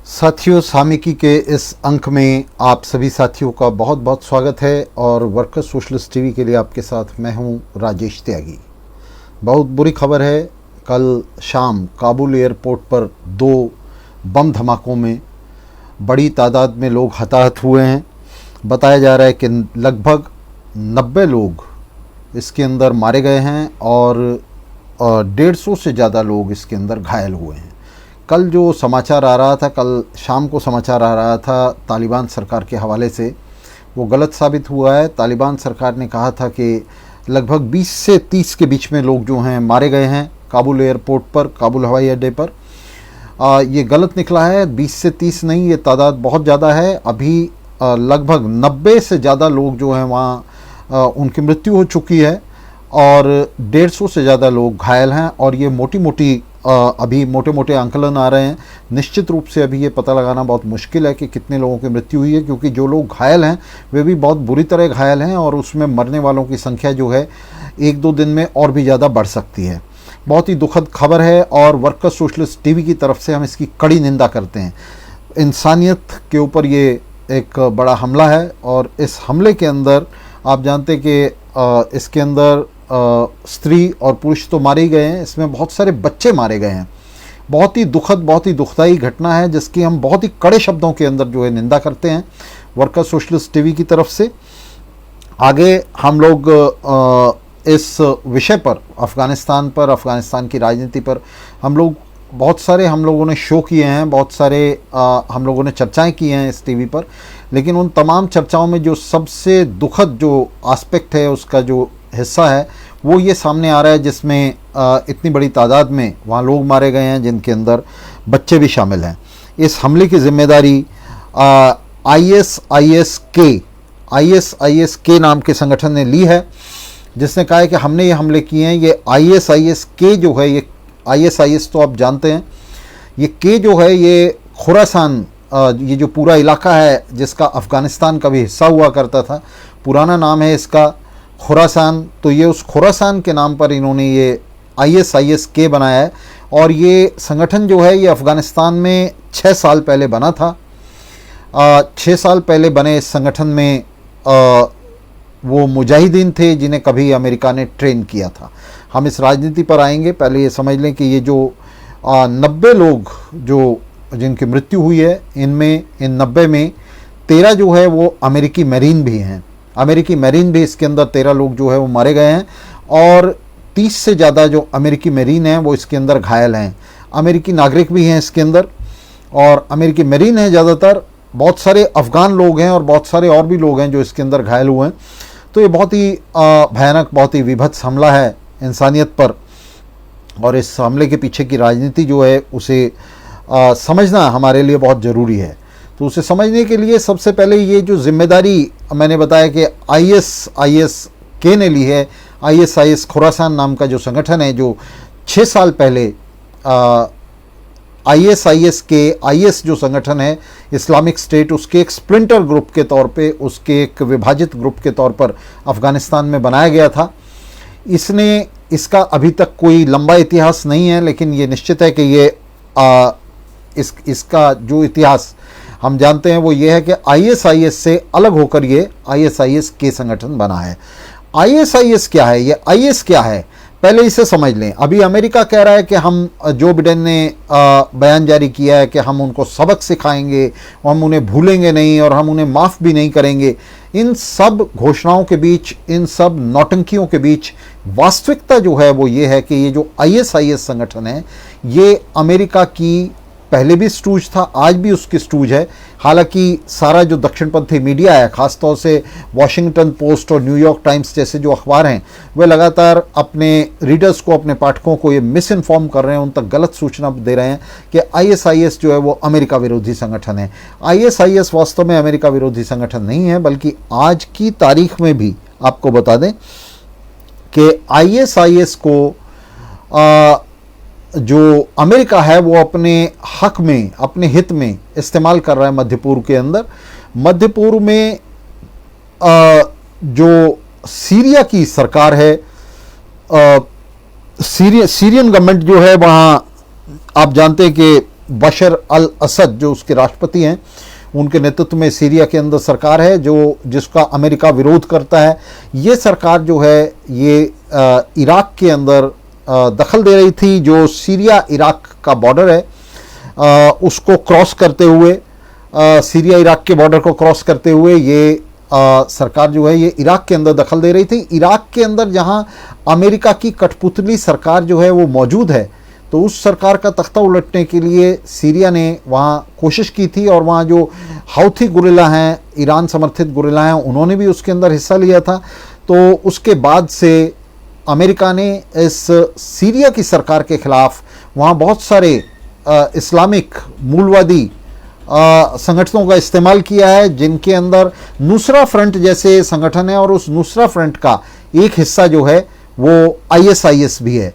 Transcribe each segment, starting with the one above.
साथियों, सामयिकी के इस अंक में आप सभी साथियों का बहुत बहुत स्वागत है और वर्कर्स सोशलिस्ट टीवी के लिए आपके साथ मैं हूं राजेश त्यागी। बहुत बुरी खबर है। कल शाम काबुल एयरपोर्ट पर 2 बम धमाकों में बड़ी तादाद में लोग हताहत हुए हैं। बताया जा रहा है कि लगभग 90 लोग इसके अंदर मारे गए हैं और 150 से ज़्यादा लोग इसके अंदर घायल हुए हैं। कल जो समाचार आ रहा था, कल शाम को समाचार आ रहा था तालिबान सरकार के हवाले से, वो गलत साबित हुआ है। तालिबान सरकार ने कहा था कि लगभग 20 से 30 के बीच में लोग जो हैं मारे गए हैं काबुल एयरपोर्ट पर, काबुल हवाई अड्डे पर। ये गलत निकला है। 20 से 30 नहीं, ये तादाद बहुत ज़्यादा है। अभी लगभग 90 से ज़्यादा लोग जो हैं वहाँ उनकी मृत्यु हो चुकी है और 150 से ज़्यादा लोग घायल हैं। और ये अभी मोटे मोटे आंकलन आ रहे हैं। निश्चित रूप से अभी ये पता लगाना बहुत मुश्किल है कि कितने लोगों की मृत्यु हुई है, क्योंकि जो लोग घायल हैं वे भी बहुत बुरी तरह घायल हैं और उसमें मरने वालों की संख्या जो है 1-2 दिन में और भी ज़्यादा बढ़ सकती है। बहुत ही दुखद खबर है और वर्कर्स सोशलिस्ट टीवी की तरफ से हम इसकी कड़ी निंदा करते हैं। इंसानियत के ऊपर ये एक बड़ा हमला है और इस हमले के अंदर आप जानते कि इसके अंदर स्त्री और पुरुष तो मारे ही गए हैं, इसमें बहुत सारे बच्चे मारे गए हैं। बहुत ही दुखद, बहुत ही दुखदाई घटना है जिसकी हम बहुत ही कड़े शब्दों के अंदर जो है निंदा करते हैं वर्कर्स सोशलिस्ट टीवी की तरफ से। आगे हम लोग इस विषय पर, अफ़गानिस्तान की राजनीति पर हम लोगों ने शो किए हैं, बहुत सारे हम लोगों ने चर्चाएं की हैं इस टीवी पर। लेकिन उन तमाम चर्चाओं में जो सबसे दुखद जो एस्पेक्ट है, उसका जो हिस्सा है, वो ये सामने आ रहा है जिसमें इतनी बड़ी तादाद में वहाँ लोग मारे गए हैं जिनके अंदर बच्चे भी शामिल हैं। इस हमले की जिम्मेदारी ISIS-K नाम के संगठन ने ली है, जिसने कहा है कि हमने ये हमले किए हैं। ये ISIS-K जो है, ये ISIS तो आप जानते हैं, ये K जो है ये खुरासान, ये जो पूरा इलाका है जिसका अफ़गानिस्तान का भी हिस्सा हुआ करता था, पुराना नाम है इसका खुरासान। तो ये उस खुरासान के नाम पर इन्होंने ये ISIS-K बनाया है। और ये संगठन जो है ये अफ़गानिस्तान में 6 साल पहले बना था। 6 साल पहले बने इस संगठन में वो मुजाहिदीन थे जिन्हें कभी अमेरिका ने ट्रेन किया था। हम इस राजनीति पर आएंगे। पहले ये समझ लें कि ये जो 90 लोग जिनकी मृत्यु हुई है, इन 90 में 13 जो है वो अमेरिकी मैरीन भी हैं। अमेरिकी मैरीन भी इसके अंदर 13 लोग जो है वो मारे गए हैं और 30 से ज़्यादा जो अमेरिकी मैरीन हैं वो इसके अंदर घायल हैं। अमेरिकी नागरिक भी हैं इसके अंदर और अमेरिकी मैरीन हैं ज़्यादातर। बहुत सारे अफ़गान लोग हैं और बहुत सारे और भी लोग हैं जो इसके अंदर घायल हुए हैं। तो ये बहुत ही भयानक, बहुत ही विभत्स हमला है इंसानियत पर। और इस हमले के पीछे की राजनीति जो है उसे समझना हमारे लिए बहुत ज़रूरी है। तो उसे समझने के लिए सबसे पहले ये जो जिम्मेदारी मैंने बताया कि ISIS-K ने ली है। ISIS खुरासान नाम का जो संगठन है, जो 6 साल पहले ISIS जो संगठन है इस्लामिक स्टेट, उसके एक स्प्लिंटर ग्रुप के तौर पे, उसके एक विभाजित ग्रुप के तौर पर अफ़गानिस्तान में बनाया गया था। इसका अभी तक कोई लंबा इतिहास नहीं है, लेकिन ये निश्चित है कि ये इसका जो इतिहास हम जानते हैं वो ये है कि ISIS से अलग होकर ये ISIS-K संगठन बना है। ISIS क्या है, ये IS क्या है, पहले इसे समझ लें। अभी अमेरिका कह रहा है कि हम, जो बिडेन ने बयान जारी किया है कि हम उनको सबक सिखाएंगे, हम उन्हें भूलेंगे नहीं और हम उन्हें माफ़ भी नहीं करेंगे। इन सब घोषणाओं के बीच, इन सब नौटंकियों के बीच वास्तविकता जो है वो ये है कि ये जो ISIS संगठन है ये अमेरिका की पहले भी स्टूज था, आज भी उसकी स्टूज है। हालांकि सारा जो दक्षिणपंथी मीडिया है, ख़ासतौर से वॉशिंगटन पोस्ट और न्यूयॉर्क टाइम्स जैसे जो अखबार हैं, वे लगातार अपने रीडर्स को, अपने पाठकों को ये मिस इन्फॉर्म कर रहे हैं, उन तक गलत सूचना दे रहे हैं कि ISIS जो है वो अमेरिका विरोधी संगठन है। ISIS वास्तव में अमेरिका विरोधी संगठन नहीं है, बल्कि आज की तारीख में भी आपको बता दें कि ISIS को जो अमेरिका है वो अपने हक में, अपने हित में इस्तेमाल कर रहा है मध्य पूर्व के अंदर। मध्य पूर्व में जो सीरिया की सरकार है, सीरियन गवर्नमेंट जो है, वहाँ आप जानते हैं कि बशर अल असद जो उसके राष्ट्रपति हैं, उनके नेतृत्व में सीरिया के अंदर सरकार है जो जिसका अमेरिका विरोध करता है। ये सरकार जो है ये इराक के अंदर दखल दे रही थी। जो सीरिया इराक का बॉर्डर है उसको क्रॉस करते हुए, सीरिया इराक के बॉर्डर को क्रॉस करते हुए ये सरकार जो है ये इराक के अंदर दखल दे रही थी। इराक के अंदर जहां अमेरिका की कठपुतली सरकार जो है वो मौजूद है, तो उस सरकार का तख्ता उलटने के लिए सीरिया ने वहाँ कोशिश की थी और वहाँ जो हाउथी गुरिल्ला हैं, ईरान समर्थित गुरिल्ला हैं, उन्होंने भी उसके अंदर हिस्सा लिया था। तो उसके बाद से अमेरिका ने इस सीरिया की सरकार के खिलाफ वहाँ बहुत सारे इस्लामिक मूलवादी संगठनों का इस्तेमाल किया है, जिनके अंदर नुसरा फ्रंट जैसे संगठन है और उस नुसरा फ्रंट का एक हिस्सा जो है वो आईएसआईएस भी है।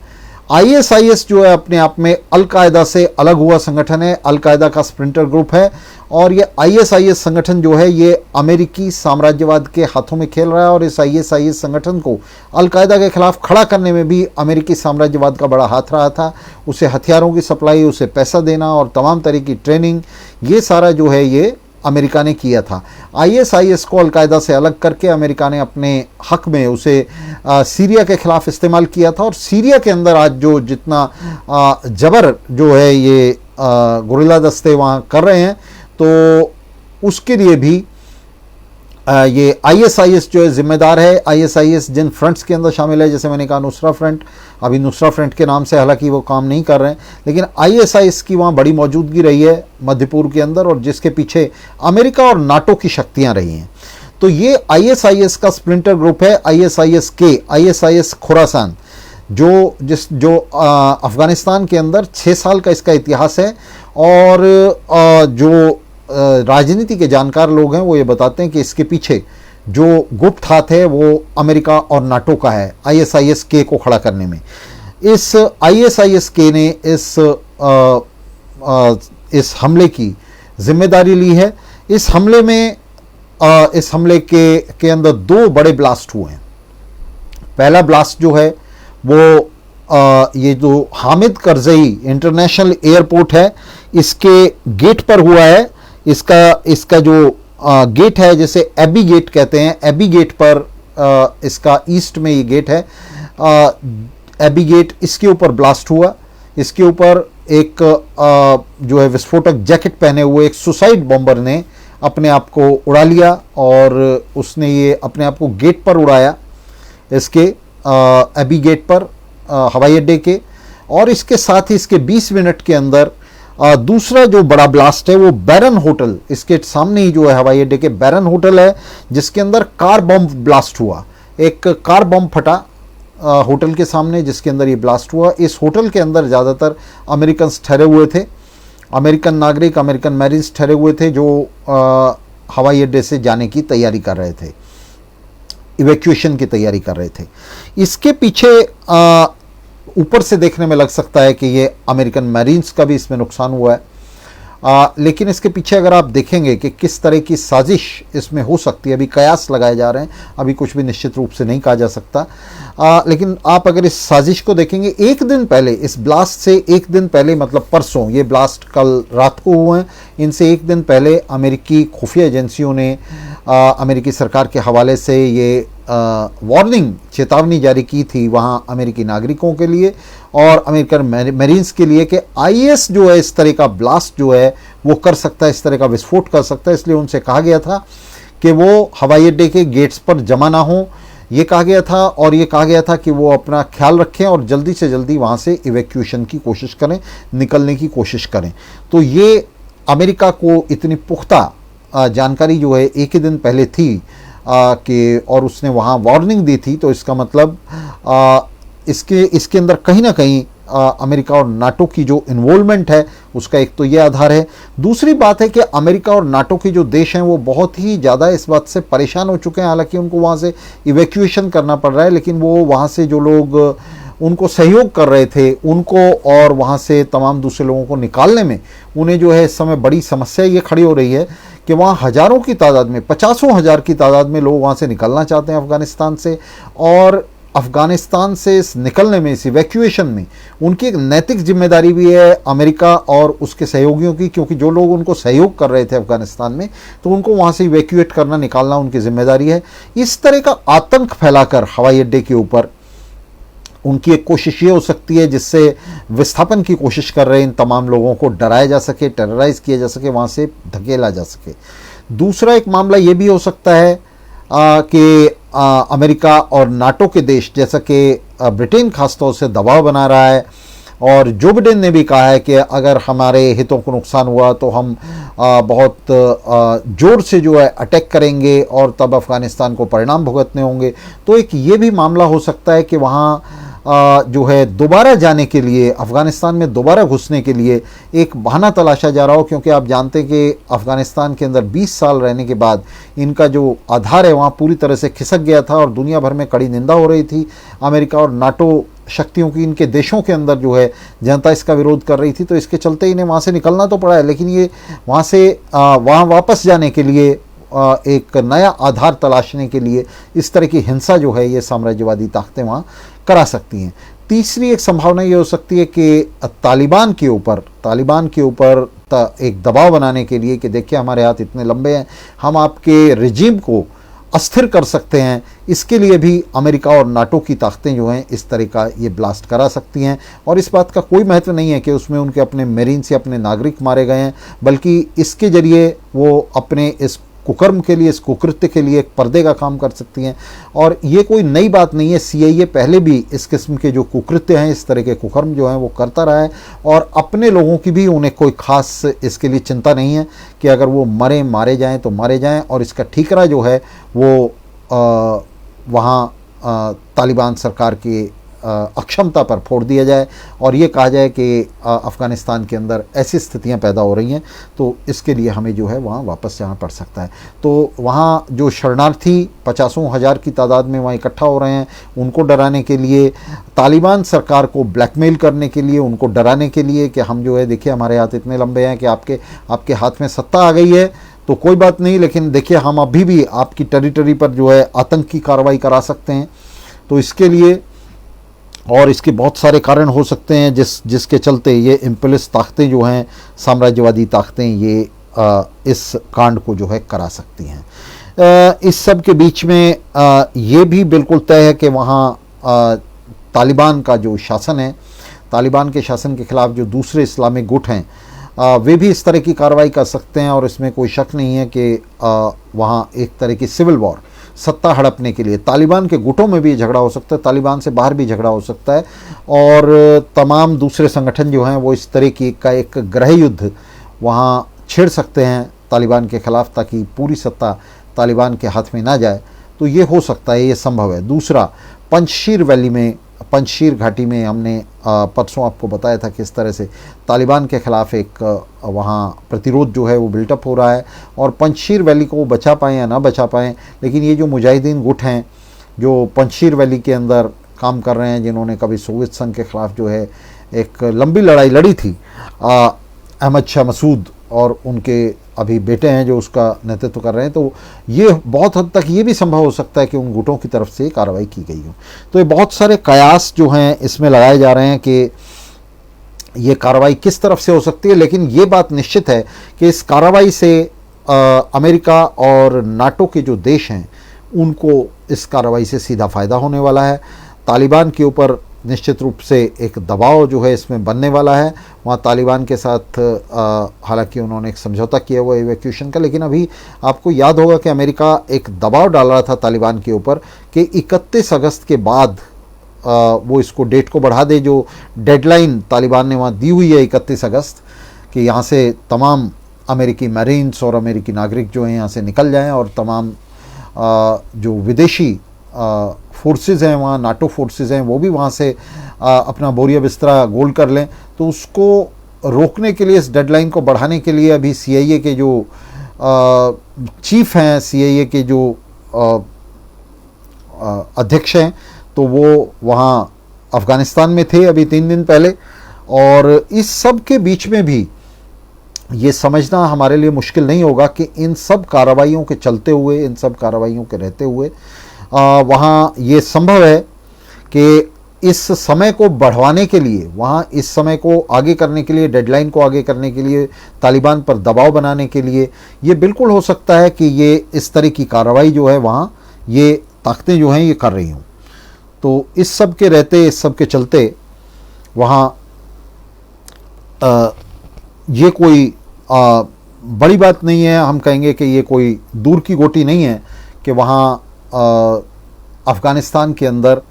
आईएसआईएस जो है अपने आप में अल कायदा से अलग हुआ संगठन है, अल कायदा का स्प्रिंटर ग्रुप है और ये आईएसआईएस संगठन जो है ये अमेरिकी साम्राज्यवाद के हाथों में खेल रहा है और इस आईएसआईएस संगठन को अल कायदा के खिलाफ खड़ा करने में भी अमेरिकी साम्राज्यवाद का बड़ा हाथ रहा था। उसे हथियारों की सप्लाई, उसे पैसा देना और तमाम तरह की ट्रेनिंग, ये सारा जो है ये अमेरिका ने किया था। आईएसआईएस को अलकायदा से अलग करके अमेरिका ने अपने हक में उसे सीरिया के खिलाफ इस्तेमाल किया था और सीरिया के अंदर आज जो जितना जबर जो है ये गुरिल्ला दस्ते वहाँ कर रहे हैं, तो उसके लिए भी ये आईएसआईएस जो है जिम्मेदार है। आईएसआईएस जिन फ्रंट्स के अंदर शामिल है, जैसे मैंने कहा नुसरा फ्रंट, अभी नुसरा फ्रंट के नाम से हालांकि वो काम नहीं कर रहे हैं, लेकिन आईएसआईएस की वहाँ बड़ी मौजूदगी रही है मध्य पूर्व के अंदर और जिसके पीछे अमेरिका और नाटो की शक्तियाँ रही हैं। तो ये आईएसआईएस का स्प्लिंटर ग्रुप है आईएसआईएस खुरासान, जो अफगानिस्तान के अंदर 6 साल का इसका इतिहास है। और जो राजनीति के जानकार लोग हैं वो ये बताते हैं कि इसके पीछे जो गुप्त हाथ है वो अमेरिका और नाटो का है आईएसआईएस के को खड़ा करने में। इस आईएसआईएस के ने इस हमले की जिम्मेदारी ली है। इस हमले के अंदर 2 बड़े ब्लास्ट हुए हैं। पहला ब्लास्ट जो है वो ये जो हामिद करजई इंटरनेशनल एयरपोर्ट है इसके गेट पर हुआ है। इसका जो गेट है, जैसे एबी गेट कहते हैं, एबी गेट पर इसका ईस्ट में ये गेट है एबी गेट, इसके ऊपर ब्लास्ट हुआ। इसके ऊपर एक जो है विस्फोटक जैकेट पहने हुए एक सुसाइड बॉम्बर ने अपने आप को उड़ा लिया और उसने ये अपने आप को गेट पर उड़ाया, इसके एबी गेट पर हवाई अड्डे के। और इसके साथ ही इसके 20 मिनट के अंदर दूसरा जो बड़ा ब्लास्ट है वो बैरन होटल, इसके सामने ही जो है हवाई अड्डे के बैरन होटल है, जिसके अंदर कार बम ब्लास्ट हुआ। एक कार बम फटा होटल के सामने, जिसके अंदर ये ब्लास्ट हुआ। इस होटल के अंदर ज़्यादातर अमेरिकन ठहरे हुए थे, अमेरिकन नागरिक, अमेरिकन मैरिन्स ठहरे हुए थे जो हवाई अड्डे से जाने की तैयारी कर रहे थे, इवैक्यूएशन की तैयारी कर रहे थे। इसके पीछे ऊपर से देखने में लग सकता है कि ये अमेरिकन मैरिन्स का भी इसमें नुकसान हुआ है, लेकिन इसके पीछे अगर आप देखेंगे कि किस तरह की साजिश इसमें हो सकती है, अभी कयास लगाए जा रहे हैं, अभी कुछ भी निश्चित रूप से नहीं कहा जा सकता। लेकिन आप अगर इस साजिश को देखेंगे, एक दिन पहले, इस ब्लास्ट से एक दिन पहले, मतलब परसों, ये ब्लास्ट कल रात को हुए हैं, इनसे एक दिन पहले अमेरिकी खुफिया एजेंसियों ने अमेरिकी सरकार के हवाले से ये वार्निंग, चेतावनी जारी की थी वहाँ अमेरिकी नागरिकों के लिए और अमेरिकन मैरिन्स के लिए कि आईएस जो है इस तरह का ब्लास्ट जो है वो कर सकता है, इस तरह का विस्फोट कर सकता है। इसलिए उनसे कहा गया था कि वो हवाई अड्डे के गेट्स पर जमा ना हो, ये कहा गया था। और ये कहा गया था कि वो अपना ख्याल रखें और जल्दी से जल्दी वहाँ से इवैक्यूएशन की कोशिश करें, निकलने की कोशिश करें। तो ये अमेरिका को इतनी पुख्ता जानकारी जो है एक ही दिन पहले थी कि और उसने वहाँ वार्निंग दी थी। तो इसका मतलब इसके अंदर कहीं ना कहीं अमेरिका और नाटो की जो इन्वॉल्वमेंट है उसका एक तो ये आधार है। दूसरी बात है कि अमेरिका और नाटो के जो देश हैं वो बहुत ही ज़्यादा इस बात से परेशान हो चुके हैं। हालांकि उनको वहाँ से इवैक्यूएशन करना पड़ रहा है, लेकिन वो वहाँ से जो लोग उनको सहयोग कर रहे थे उनको और वहाँ से तमाम दूसरे लोगों को निकालने में उन्हें जो है इस समय बड़ी समस्या ये खड़ी हो रही है कि वहाँ हज़ारों की तादाद में, 50,000 की तादाद में लोग वहाँ से निकलना चाहते हैं अफ़गानिस्तान से। और अफ़गानिस्तान से इस निकलने में, इस इवैक्यूएशन में उनकी एक नैतिक जिम्मेदारी भी है अमेरिका और उसके सहयोगियों की, क्योंकि जो लोग उनको सहयोग कर रहे थे अफ़गानिस्तान में, तो उनको वहाँ से इवैक्यूएट करना, निकालना उनकी जिम्मेदारी है। इस तरह का आतंक फैलाकर हवाई अड्डे के ऊपर उनकी एक कोशिश ये हो सकती है जिससे विस्थापन की कोशिश कर रहे इन तमाम लोगों को डराया जा सके, टेरराइज किया जा सके, वहाँ से धकेला जा सके। दूसरा एक मामला ये भी हो सकता है कि अमेरिका और नाटो के देश, जैसा कि ब्रिटेन खासतौर से दबाव बना रहा है, और जो बिडेन ने भी कहा है कि अगर हमारे हितों को नुकसान हुआ तो हम बहुत जोर से जो है अटैक करेंगे और तब अफ़गानिस्तान को परिणाम भुगतने होंगे। तो एक ये भी मामला हो सकता है कि वहाँ जो है दोबारा जाने के लिए, अफ़गानिस्तान में दोबारा घुसने के लिए एक बहाना तलाशा जा रहा हो, क्योंकि आप जानते हैं कि अफ़गानिस्तान के अंदर 20 साल रहने के बाद इनका जो आधार है वहाँ पूरी तरह से खिसक गया था और दुनिया भर में कड़ी निंदा हो रही थी। अमेरिका और नाटो शक्तियों की, इनके देशों के अंदर जो है जनता इसका विरोध कर रही थी, तो इसके चलते इन्हें वहाँ से निकलना तो पड़ा है, लेकिन ये वहाँ से वहाँ वापस जाने के लिए एक नया आधार तलाशने के लिए इस तरह की हिंसा जो है ये साम्राज्यवादी ताकतें वहाँ करा सकती हैं। तीसरी एक संभावना ये हो सकती है कि तालिबान के ऊपर एक दबाव बनाने के लिए कि देखिए हमारे हाथ इतने लंबे हैं, हम आपके रिजीम को अस्थिर कर सकते हैं, इसके लिए भी अमेरिका और नाटो की ताकतें जो हैं इस तरह का ये ब्लास्ट करा सकती हैं। और इस बात का कोई महत्व नहीं है कि उसमें उनके अपने मेरीन्स या अपने नागरिक मारे गए हैं, बल्कि इसके जरिए वो अपने इस कुकर्म के लिए, इस कुकृत्य के लिए एक पर्दे का काम कर सकती हैं। और ये कोई नई बात नहीं है, CIA पहले भी इस किस्म के जो कुकृत्य हैं, इस तरह के कुकर्म जो हैं वो करता रहा है, और अपने लोगों की भी उन्हें कोई ख़ास इसके लिए चिंता नहीं है कि अगर वो मारे जाएं तो मारे जाएं, और इसका ठीकरा जो है वो वहाँ तालिबान सरकार की अक्षमता पर फोड़ दिया जाए और ये कहा जाए कि अफ़गानिस्तान के अंदर ऐसी स्थितियां पैदा हो रही हैं, तो इसके लिए हमें जो है वहाँ वापस जाना पड़ सकता है। तो वहाँ जो शरणार्थी 50,000 की तादाद में वहाँ इकट्ठा हो रहे हैं, उनको डराने के लिए, तालिबान सरकार को ब्लैकमेल करने के लिए, उनको डराने के लिए कि हम जो है देखिए हमारे हाथ इतने लंबे हैं कि आपके हाथ में सत्ता आ गई है तो कोई बात नहीं, लेकिन देखिए हम अभी भी आपकी टेरिटरी पर जो है आतंक की कार्रवाई करा सकते हैं। तो इसके लिए, और इसके बहुत सारे कारण हो सकते हैं जिसके चलते ये इम्पलिस ताकतें जो हैं, साम्राज्यवादी ताकतें, ये इस कांड को जो है करा सकती हैं। इस सब के बीच में ये भी बिल्कुल तय है कि वहाँ तालिबान का जो शासन है, तालिबान के शासन के ख़िलाफ़ जो दूसरे इस्लामिक गुट हैं वे भी इस तरह की कार्रवाई कर सकते हैं, और इसमें कोई शक नहीं है कि वहाँ एक तरह की सिविल वॉर, सत्ता हड़पने के लिए तालिबान के गुटों में भी झगड़ा हो सकता है, तालिबान से बाहर भी झगड़ा हो सकता है, और तमाम दूसरे संगठन जो हैं वो इस तरह की का एक गृह युद्ध वहाँ छेड़ सकते हैं तालिबान के ख़िलाफ़, ताकि पूरी सत्ता तालिबान के हाथ में ना जाए। तो ये हो सकता है, ये संभव है। दूसरा, पंजशीर घाटी में हमने परसों आपको बताया था कि इस तरह से तालिबान के ख़िलाफ़ एक वहाँ प्रतिरोध जो है वो बिल्टअप हो रहा है, और पंजशीर वैली को बचा पाएँ या ना बचा पाएँ, लेकिन ये जो मुजाहिदीन गुट हैं जो पंजशीर वैली के अंदर काम कर रहे हैं, जिन्होंने कभी सोवियत संघ के ख़िलाफ़ जो है एक लंबी लड़ाई लड़ी थी, अहमद शाह मसूद और उनके अभी बेटे हैं जो उसका नेतृत्व कर रहे हैं, तो ये बहुत हद तक ये भी संभव हो सकता है कि उन गुटों की तरफ से कार्रवाई की गई हो। तो ये बहुत सारे कयास जो हैं इसमें लगाए जा रहे हैं कि ये कार्रवाई किस तरफ से हो सकती है, लेकिन ये बात निश्चित है कि इस कार्रवाई से अमेरिका और नाटो के जो देश हैं उनको इस कार्रवाई से सीधा फ़ायदा होने वाला है। तालिबान के ऊपर निश्चित रूप से एक दबाव जो है इसमें बनने वाला है। वहाँ तालिबान के साथ हालांकि उन्होंने एक समझौता किया हुआ इवैक्यूएशन का, लेकिन अभी आपको याद होगा कि अमेरिका एक दबाव डाल रहा था तालिबान के ऊपर कि 31 अगस्त के बाद वो इसको डेट को बढ़ा दे। जो डेडलाइन तालिबान ने वहाँ दी हुई है 31 अगस्त कि यहाँ से तमाम अमेरिकी मरीन्स और अमेरिकी नागरिक जो हैं यहाँ से निकल जाएँ, और तमाम जो विदेशी फोर्सेस हैं वहाँ, नाटो फोर्सेस हैं, वो भी वहाँ से अपना बोरिया बिस्तरा गोल कर लें। तो उसको रोकने के लिए, इस डेडलाइन को बढ़ाने के लिए अभी CIA के जो चीफ हैं, CIA के जो अध्यक्ष हैं, तो वो वहाँ अफ़गानिस्तान में थे अभी 3 दिन पहले। और इस सब के बीच में भी ये समझना हमारे लिए मुश्किल नहीं होगा कि इन सब कार्रवाइयों के चलते हुए, इन सब कार्रवाइयों के रहते हुए वहाँ ये संभव है कि इस समय को बढ़वाने के लिए, वहाँ इस समय को आगे करने के लिए, डेडलाइन को आगे करने के लिए, तालिबान पर दबाव बनाने के लिए, ये बिल्कुल हो सकता है कि ये इस तरह की कार्रवाई जो है वहाँ ये ताकतें जो हैं ये कर रही हों। तो इस सब के रहते, इस सब के चलते वहाँ ये कोई बड़ी बात नहीं है। हम कहेंगे कि ये कोई दूर की गोटी नहीं है कि वहाँ अफ़गानिस्तान के अंदर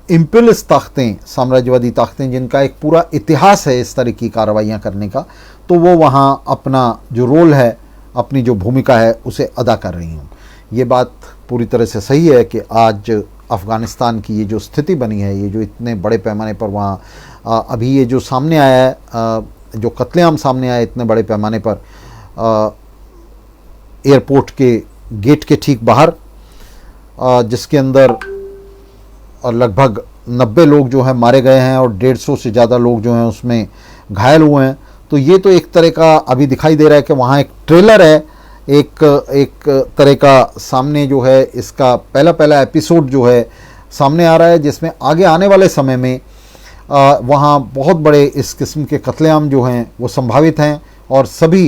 इम्पीरियलिस्ट ताकतें, साम्राज्यवादी ताकतें, जिनका एक पूरा इतिहास है इस तरह की कार्रवाइयाँ करने का, तो वो वहाँ अपना जो रोल है, अपनी जो भूमिका है उसे अदा कर रही हूँ। ये बात पूरी तरह से सही है कि आज अफ़गानिस्तान की ये जो स्थिति बनी है, ये जो इतने बड़े पैमाने पर वहाँ अभी ये जो सामने आया है, जो कत्लेआम सामने आया इतने बड़े पैमाने पर एयरपोर्ट के गेट के ठीक बाहर, जिसके अंदर लगभग 90 लोग जो हैं मारे गए हैं और 150 से ज़्यादा लोग जो हैं उसमें घायल हुए हैं। तो ये तो एक तरह का अभी दिखाई दे रहा है कि वहाँ एक ट्रेलर है, एक तरह का सामने जो है इसका पहला एपिसोड जो है सामने आ रहा है, जिसमें आगे आने वाले समय में वहाँ बहुत बड़े इस किस्म के कत्लेआम जो हैं वो संभावित हैं और सभी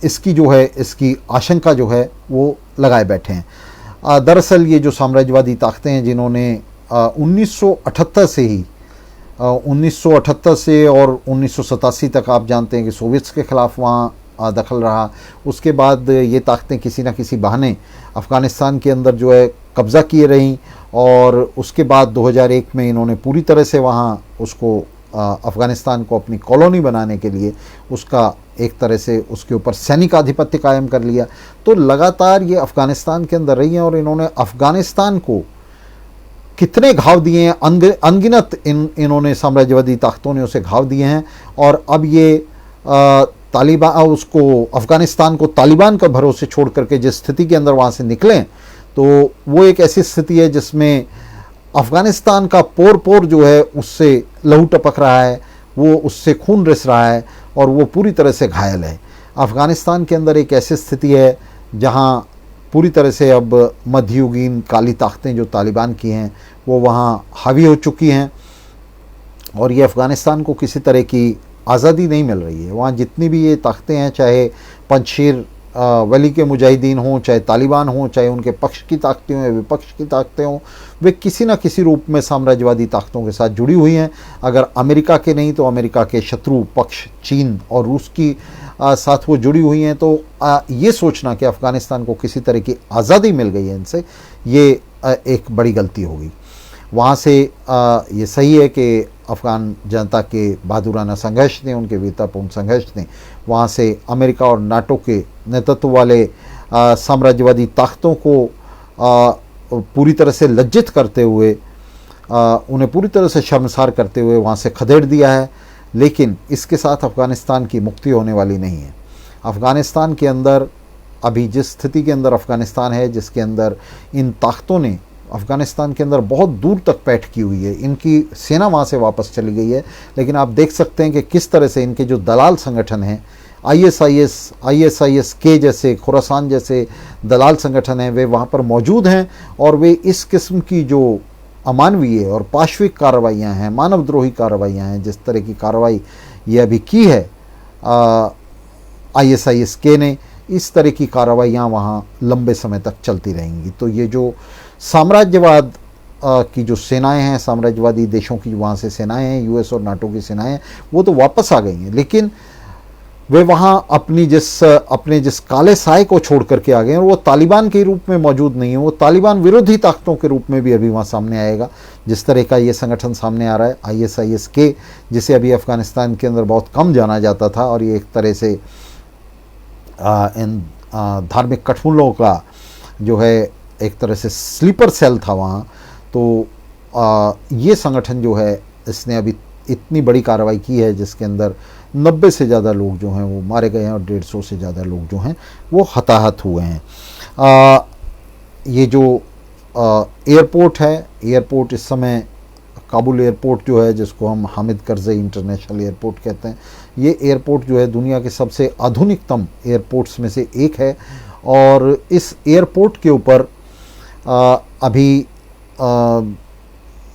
इसकी जो है इसकी आशंका जो है वो लगाए बैठे हैं। दरअसल ये जो साम्राज्यवादी ताकतें हैं जिन्होंने 1978 से ही 1978 से और 1987 तक आप जानते हैं कि सोवियत्स के ख़िलाफ़ वहाँ दखल रहा, उसके बाद ये ताकतें किसी न किसी बहाने अफ़गानिस्तान के अंदर जो है कब्ज़ा किए रहीं और उसके बाद 2001 में इन्होंने पूरी तरह से वहाँ उसको अफ़गानिस्तान को अपनी कॉलोनी बनाने के लिए उसका एक तरह से उसके ऊपर सैनिक आधिपत्य कायम कर लिया। तो लगातार ये अफ़गानिस्तान के अंदर रही हैं और इन्होंने अफ़गानिस्तान को कितने घाव दिए हैं, अनगिनत इन्होंने साम्राज्यवादी ताकतों ने उसे घाव दिए हैं। और अब ये तालिबान उसको अफ़गानिस्तान को तालिबान का भरोसे छोड़ करके जिस स्थिति के अंदर वहाँ से निकलें, तो वो एक ऐसी स्थिति है जिसमें अफ़गानिस्तान का पोर पोर जो है उससे लहू टपक रहा है, वो उससे खून रिस रहा है और वो पूरी तरह से घायल है। अफ़गानिस्तान के अंदर एक ऐसी स्थिति है जहाँ पूरी तरह से अब मध्ययुगीन काली ताकतें जो तालिबान की हैं वो वहाँ हावी हो चुकी हैं और ये अफ़गानिस्तान को किसी तरह की आज़ादी नहीं मिल रही है। वहाँ जितनी भी ये ताकतें हैं, चाहे पंजशीर वली के मुजाहिदीन हों, चाहे तालिबान हों, चाहे उनके पक्ष की ताकतें हों या विपक्ष की ताकतें हों, वे किसी न किसी रूप में साम्राज्यवादी ताकतों के साथ जुड़ी हुई हैं। अगर अमेरिका के नहीं तो अमेरिका के शत्रु पक्ष चीन और रूस की साथ वो जुड़ी हुई हैं। तो ये सोचना कि अफ़गानिस्तान को किसी तरह की आज़ादी मिल गई है इनसे, ये एक बड़ी गलती होगी। वहाँ से ये सही है कि अफ़गान जनता के बहादुराना संघर्ष ने, उनके वीरतापूर्ण संघर्ष ने वहाँ से अमेरिका और नाटो के नेतृत्व वाले साम्राज्यवादी ताकतों को पूरी तरह से लज्जित करते हुए, उन्हें पूरी तरह से शर्मसार करते हुए वहाँ से खदेड़ दिया है। लेकिन इसके साथ अफ़गानिस्तान की मुक्ति होने वाली नहीं है। अफ़गानिस्तान के अंदर अभी जिस स्थिति के अंदर अफ़गानिस्तान है, जिसके अंदर इन ताकतों ने अफ़गानिस्तान के अंदर बहुत दूर तक पैठ की हुई है, इनकी सेना वहाँ से वापस चली गई है, लेकिन आप देख सकते हैं कि किस तरह से इनके जो दलाल संगठन हैं, ISIS के जैसे, खुरासान जैसे दलाल संगठन हैं, वे वहाँ पर मौजूद हैं और वे इस किस्म की जो अमानवीय और पाशविक कार्रवाइयाँ हैं, मानवद्रोही कार्रवाइयाँ हैं, जिस तरह की कार्रवाई ये अभी की है ISIS के ने, इस तरह की कार्रवाइयाँ वहाँ लंबे समय तक चलती रहेंगी। तो ये जो साम्राज्यवाद की जो सेनाएं हैं, साम्राज्यवादी देशों की वहाँ से सेनाएं हैं, US और नाटो की सेनाएं हैं, वो तो वापस आ गई हैं, लेकिन वे वहाँ अपने जिस काले साए को छोड़ करके आ गए हैं और वो तालिबान के रूप में मौजूद नहीं है, वो तालिबान विरोधी ताकतों के रूप में भी अभी वहाँ सामने आएगा। जिस तरह का ये संगठन सामने आ रहा है ISIS के, जिसे अभी अफ़गानिस्तान के अंदर बहुत कम जाना जाता था और ये एक तरह से इन धार्मिक कठपुतलों का जो है एक तरह से स्लीपर सेल था वहाँ। तो ये संगठन जो है इसने अभी इतनी बड़ी कार्रवाई की है जिसके अंदर 90 से ज़्यादा लोग जो हैं वो मारे गए हैं और 150 से ज़्यादा लोग जो हैं वो हताहत हुए हैं। ये जो एयरपोर्ट है, एयरपोर्ट इस समय काबुल एयरपोर्ट जो है, जिसको हम हामिद करज़ई इंटरनेशनल एयरपोर्ट कहते हैं, ये एयरपोर्ट जो है दुनिया के सबसे आधुनिकतम एयरपोर्ट्स में से एक है और इस एयरपोर्ट के ऊपर अभी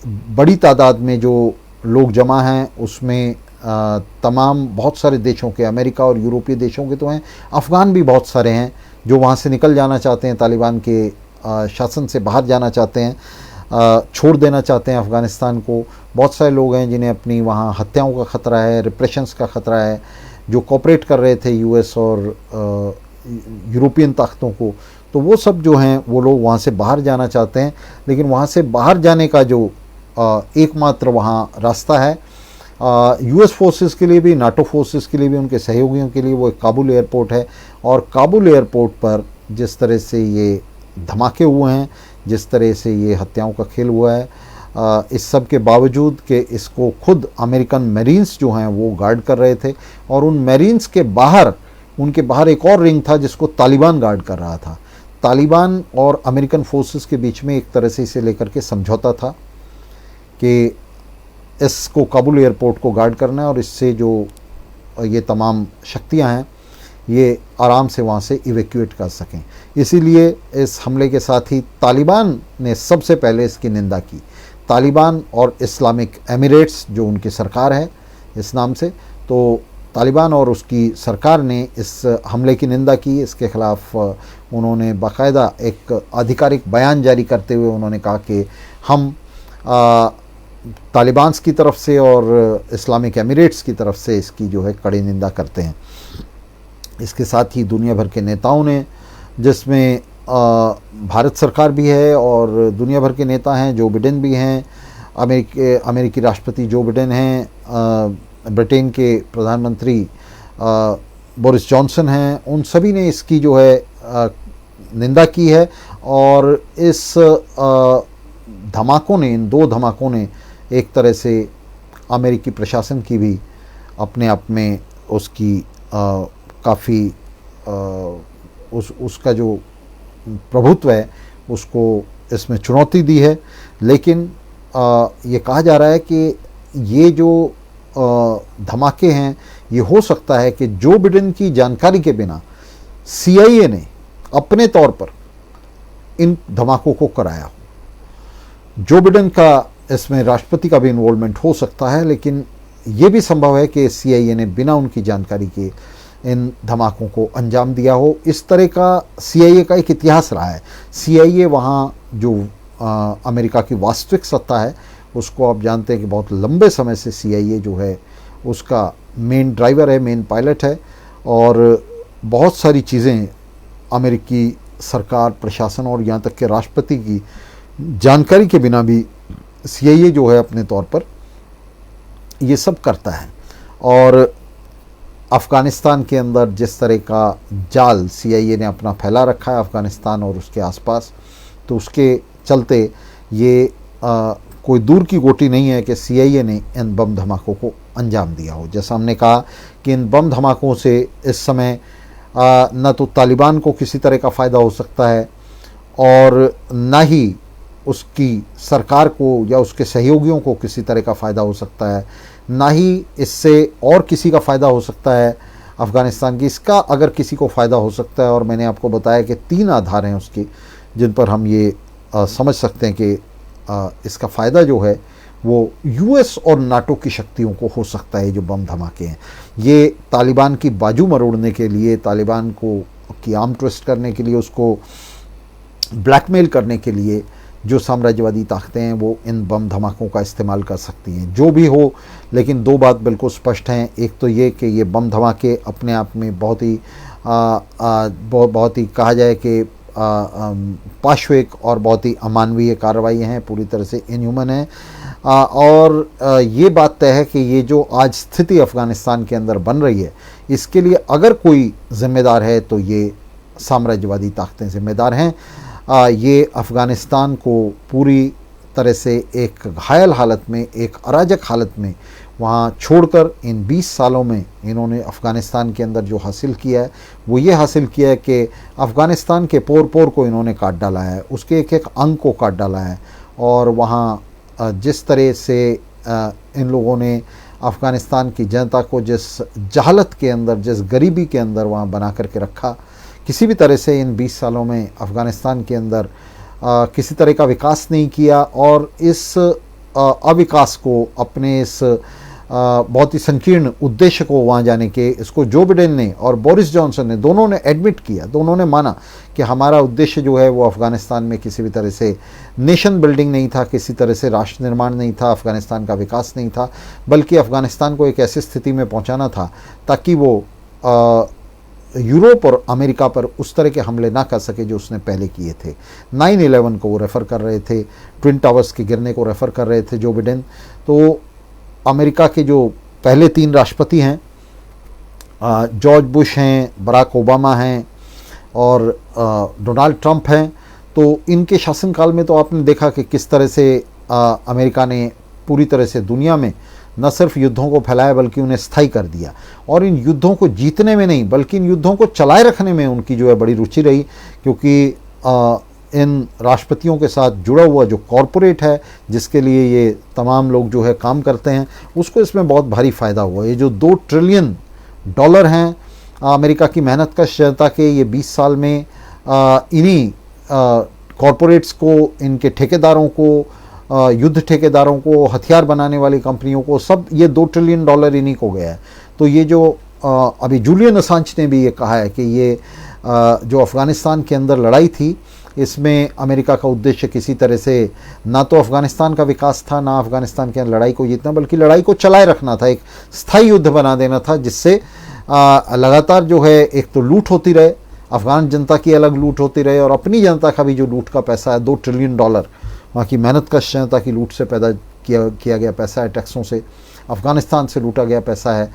बड़ी तादाद में जो लोग जमा हैं उसमें तमाम बहुत सारे देशों के, अमेरिका और यूरोपीय देशों के तो हैं, अफ़गान भी बहुत सारे हैं जो वहाँ से निकल जाना चाहते हैं, तालिबान के शासन से बाहर जाना चाहते हैं, छोड़ देना चाहते हैं अफ़गानिस्तान को। बहुत सारे लोग हैं जिन्हें अपनी वहाँ हत्याओं का ख़तरा है, रिप्रेशंस का ख़तरा है, जो कोऑपरेट कर रहे थे यूएस और यूरोपियन ताकतों को, तो वो सब जो हैं वो लोग वहाँ से बाहर जाना चाहते हैं। लेकिन वहाँ से बाहर जाने का जो एकमात्र वहाँ रास्ता है यूएस फोर्सेस के लिए भी, नाटो फोर्सेस के लिए भी, उनके सहयोगियों के लिए, वो एक काबुल एयरपोर्ट है। और काबुल एयरपोर्ट पर जिस तरह से ये धमाके हुए हैं, जिस तरह से ये हत्याओं का खेल हुआ है, इस सब के बावजूद कि इसको खुद अमेरिकन मरीन्स जो हैं वो गार्ड कर रहे थे, और उन मरीन्स के बाहर, उनके बाहर एक और रिंग था जिसको तालिबान गार्ड कर रहा था। तालिबान और अमेरिकन फोर्सेस के बीच में एक तरह से इसे लेकर के समझौता था कि इसको काबुल एयरपोर्ट को गार्ड करना है और इससे जो ये तमाम शक्तियां हैं ये आराम से वहाँ से इवैक्यूएट कर सकें। इसीलिए इस हमले के साथ ही तालिबान ने सबसे पहले इसकी निंदा की। तालिबान और इस्लामिक एमिरेट्स जो उनकी सरकार है इस नाम से, तो तालिबान और उसकी सरकार ने इस हमले की निंदा की। इसके ख़िलाफ़ उन्होंने बाकायदा एक आधिकारिक बयान जारी करते हुए उन्होंने कहा कि हम तालिबान की तरफ से और इस्लामिक एमिरेट्स की तरफ से इसकी जो है कड़ी निंदा करते हैं। इसके साथ ही दुनिया भर के नेताओं ने, जिसमें भारत सरकार भी है और दुनिया भर के नेता हैं, जो बिडेन भी हैं, अमेरिकी राष्ट्रपति जो बिडेन हैं, ब्रिटेन के प्रधानमंत्री बोरिस जॉनसन हैं, उन सभी ने इसकी जो है निंदा की है। और इस धमाकों ने, इन दो धमाकों ने एक तरह से अमेरिकी प्रशासन की भी अपने आप में उसकी काफ़ी उसका जो प्रभुत्व है उसको इसमें चुनौती दी है। लेकिन ये कहा जा रहा है कि ये जो धमाके हैं ये हो सकता है कि जो बिडेन की जानकारी के बिना CIA ने अपने तौर पर इन धमाकों को कराया हो। जो बिडेन का इसमें राष्ट्रपति का भी इन्वॉल्वमेंट हो सकता है, लेकिन ये भी संभव है कि CIA ने बिना उनकी जानकारी के इन धमाकों को अंजाम दिया हो। इस तरह का CIA का एक इतिहास रहा है। CIA वहाँ जो अमेरिका की वास्तविक सत्ता है उसको आप जानते हैं कि बहुत लंबे समय से CIA जो है उसका मेन ड्राइवर है, मेन पायलट है, और बहुत सारी चीज़ें अमेरिकी सरकार, प्रशासन और यहाँ तक के राष्ट्रपति की जानकारी के बिना भी CIA जो है अपने तौर पर ये सब करता है। और अफ़गानिस्तान के अंदर जिस तरह का जाल CIA ने अपना फैला रखा है अफ़गानिस्तान और उसके आसपास, तो उसके चलते ये कोई दूर की गोटी नहीं है कि CIA ने इन बम धमाकों को अंजाम दिया हो। जैसा हमने कहा कि इन बम धमाकों से इस समय न तो तालिबान को किसी तरह का फ़ायदा हो सकता है और न ही उसकी सरकार को या उसके सहयोगियों को किसी तरह का फ़ायदा हो सकता है, ना ही इससे और किसी का फ़ायदा हो सकता है अफ़गानिस्तान की। इसका अगर किसी को फ़ायदा हो सकता है, और मैंने आपको बताया कि 3 आधार हैं उसके जिन पर हम ये समझ सकते हैं कि इसका फ़ायदा जो है वो US और नाटो की शक्तियों को हो सकता है। जो बम धमाके हैं ये तालिबान की बाजू मरोड़ने के लिए, तालिबान को की आर्म ट्विस्ट करने के लिए, उसको ब्लैकमेल करने के लिए जो साम्राज्यवादी ताकतें हैं वो इन बम धमाकों का इस्तेमाल कर सकती हैं। जो भी हो, लेकिन 2 बात बिल्कुल स्पष्ट हैं। एक तो ये कि ये बम धमाके अपने आप में बहुत ही कहा जाए कि पाशविक और बहुत ही अमानवीय कार्रवाई हैं, पूरी तरह से इनह्यूमन है। और ये बात तय है कि ये जो आज स्थिति अफ़गानिस्तान के अंदर बन रही है इसके लिए अगर कोई ज़िम्मेदार है तो ये साम्राज्यवादी ताकतें ज़िम्मेदार हैं। ये अफ़गानिस्तान को पूरी तरह से एक घायल हालत में, एक अराजक हालत में वहाँ छोड़कर इन 20 सालों में इन्होंने अफ़गानिस्तान के अंदर जो हासिल किया है वो ये हासिल किया है कि अफ़गानिस्तान के पोर पोर को इन्होंने काट डाला है, उसके एक एक अंग को काट डाला है। और वहाँ जिस तरह से इन लोगों ने अफ़गानिस्तान की जनता को जिस जहालत के अंदर, जिस गरीबी के अंदर वहाँ बना करके रखा, किसी भी तरह से इन 20 सालों में अफ़गानिस्तान के अंदर किसी तरह का विकास नहीं किया। और इस अविकास को, अपने इस बहुत ही संकीर्ण उद्देश्य को वहाँ जाने के, इसको जो बिडेन ने और बोरिस जॉनसन ने, दोनों ने एडमिट किया, दोनों ने माना कि हमारा उद्देश्य जो है वो अफ़गानिस्तान में किसी भी तरह से नेशन बिल्डिंग नहीं था, किसी तरह से राष्ट्र निर्माण नहीं था, अफ़गानिस्तान का विकास नहीं था, बल्कि अफ़गानिस्तान को एक ऐसी स्थिति में पहुँचाना था ताकि वो यूरोप और अमेरिका पर उस तरह के हमले ना कर सके जो उसने पहले किए थे। 9/11 को वो रेफ़र कर रहे थे, ट्विन टावर्स के गिरने को रेफ़र कर रहे थे जो बिडेन। तो अमेरिका के जो पहले 3 राष्ट्रपति हैं, जॉर्ज बुश हैं, बराक ओबामा हैं और डोनाल्ड ट्रंप हैं, तो इनके शासनकाल में तो आपने देखा कि किस तरह से अमेरिका ने पूरी तरह से दुनिया में न सिर्फ युद्धों को फैलाया बल्कि उन्हें स्थायी कर दिया। और इन युद्धों को जीतने में नहीं बल्कि इन युद्धों को चलाए रखने में उनकी जो है बड़ी रुचि रही, क्योंकि इन राष्ट्रपतियों के साथ जुड़ा हुआ जो कॉरपोरेट है जिसके लिए ये तमाम लोग जो है काम करते हैं, उसको इसमें बहुत भारी फ़ायदा हुआ। ये जो $2 ट्रिलियन हैं अमेरिका की मेहनत कश जनता के, ये 20 साल में इन्हीं कॉरपोरेट्स को, इनके ठेकेदारों को, युद्ध ठेकेदारों को, हथियार बनाने वाली कंपनियों को, सब ये $2 ट्रिलियन इन्हीं को गया है। तो ये जो अभी जूलियन असांज ने भी ये कहा है कि ये जो अफ़गानिस्तान के अंदर लड़ाई थी, इसमें अमेरिका का उद्देश्य किसी तरह से ना तो अफ़गानिस्तान का विकास था, ना अफ़गानिस्तान के लड़ाई को जीतना, बल्कि लड़ाई को चलाए रखना था, एक स्थायी युद्ध बना देना था जिससे लगातार जो है एक तो लूट होती रहे, अफ़गान जनता की अलग लूट होती रहे और अपनी जनता का भी जो लूट का पैसा है $2 ट्रिलियन वहाँ की मेहनत कश जनता की लूट से पैदा किया गया पैसा है, टैक्सों से, अफ़गानिस्तान से लूटा गया पैसा है।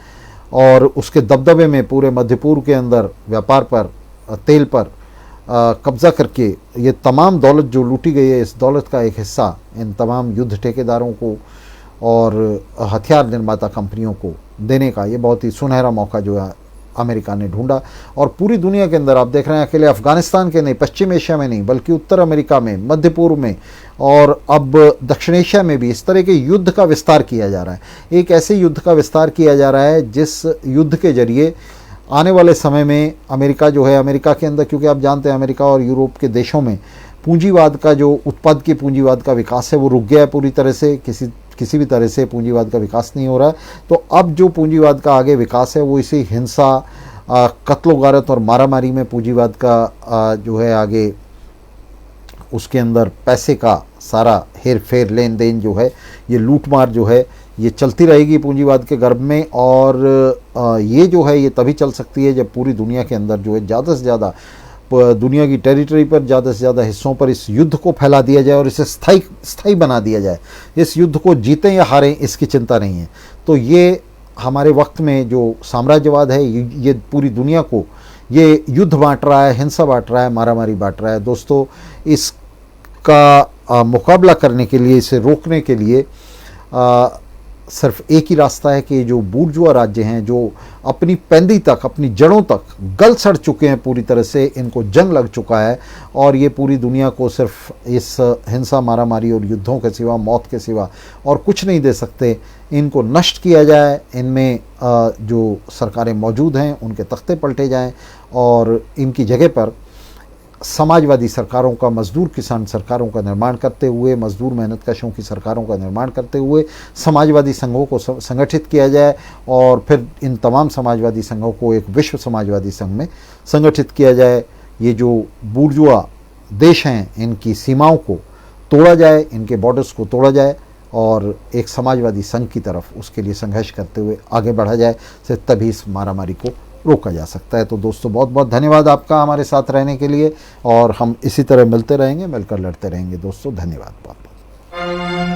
और उसके दबदबे में पूरे मध्य पूर्व के अंदर व्यापार पर, तेल पर कब्ज़ा करके ये तमाम दौलत जो लूटी गई है, इस दौलत का एक हिस्सा इन तमाम युद्ध ठेकेदारों को और हथियार निर्माता कंपनियों को देने का ये बहुत ही सुनहरा मौका जो है अमेरिका ने ढूंढा। और पूरी दुनिया के अंदर आप देख रहे हैं, अकेले अफ़गानिस्तान के नहीं, पश्चिम एशिया में नहीं, बल्कि उत्तर अमेरिका में, मध्य पूर्व में और अब दक्षिण एशिया में भी इस तरह के युद्ध का विस्तार किया जा रहा है। एक ऐसे युद्ध का विस्तार किया जा रहा है जिस युद्ध के जरिए आने वाले समय में अमेरिका जो है, अमेरिका के अंदर, क्योंकि आप जानते हैं अमेरिका और यूरोप के देशों में पूंजीवाद का जो उत्पाद के पूंजीवाद का विकास है वो रुक गया है पूरी तरह से, किसी भी तरह से पूंजीवाद का विकास नहीं हो रहा है। तो अब जो पूंजीवाद का आगे विकास है वो इसी हिंसा, कत्लो गारत और मारामारी में पूंजीवाद का जो है आगे उसके अंदर पैसे का सारा हेर फेर, लेन देन जो है, ये लूटमार जो है ये चलती रहेगी पूंजीवाद के गर्भ में। और ये जो है ये तभी चल सकती है जब पूरी दुनिया के अंदर जो है ज़्यादा से ज़्यादा दुनिया की टेरिटरी पर, ज़्यादा से ज़्यादा हिस्सों पर इस युद्ध को फैला दिया जाए और इसे स्थायी बना दिया जाए। इस युद्ध को जीतें या हारें इसकी चिंता नहीं है। तो ये हमारे वक्त में जो साम्राज्यवाद है ये पूरी दुनिया को ये युद्ध बांट रहा है, हिंसा बांट रहा है, मारामारी बांट रहा है। दोस्तों, इसका मुकाबला करने के लिए, इसे रोकने के लिए सिर्फ एक ही रास्ता है कि जो बूर्जुआ राज्य हैं, जो अपनी पैंदी तक, अपनी जड़ों तक गल सड़ चुके हैं पूरी तरह से, इनको जंग लग चुका है और ये पूरी दुनिया को सिर्फ इस हिंसा, मारामारी और युद्धों के सिवा, मौत के सिवा और कुछ नहीं दे सकते। इनको नष्ट किया जाए, इनमें जो सरकारें मौजूद हैं उनके तख्ते पलटे जाएं और इनकी जगह पर समाजवादी सरकारों का, मजदूर किसान सरकारों का निर्माण करते हुए, मजदूर मेहनतकशों की सरकारों का निर्माण करते हुए समाजवादी संघों को संगठित किया जाए और फिर इन तमाम समाजवादी संघों को एक विश्व समाजवादी संघ में संगठित किया जाए। ये जो बूर्जुआ देश हैं इनकी सीमाओं को तोड़ा जाए, इनके बॉर्डर्स को तोड़ा जाए और एक समाजवादी संघ की तरफ उसके लिए संघर्ष करते हुए आगे बढ़ा जाए। सिर्फ तभी इस मारामारी को रोका जा सकता है। तो दोस्तों, बहुत बहुत धन्यवाद आपका हमारे साथ रहने के लिए और हम इसी तरह मिलते रहेंगे, मिलकर लड़ते रहेंगे। दोस्तों, धन्यवाद बहुत बहुत।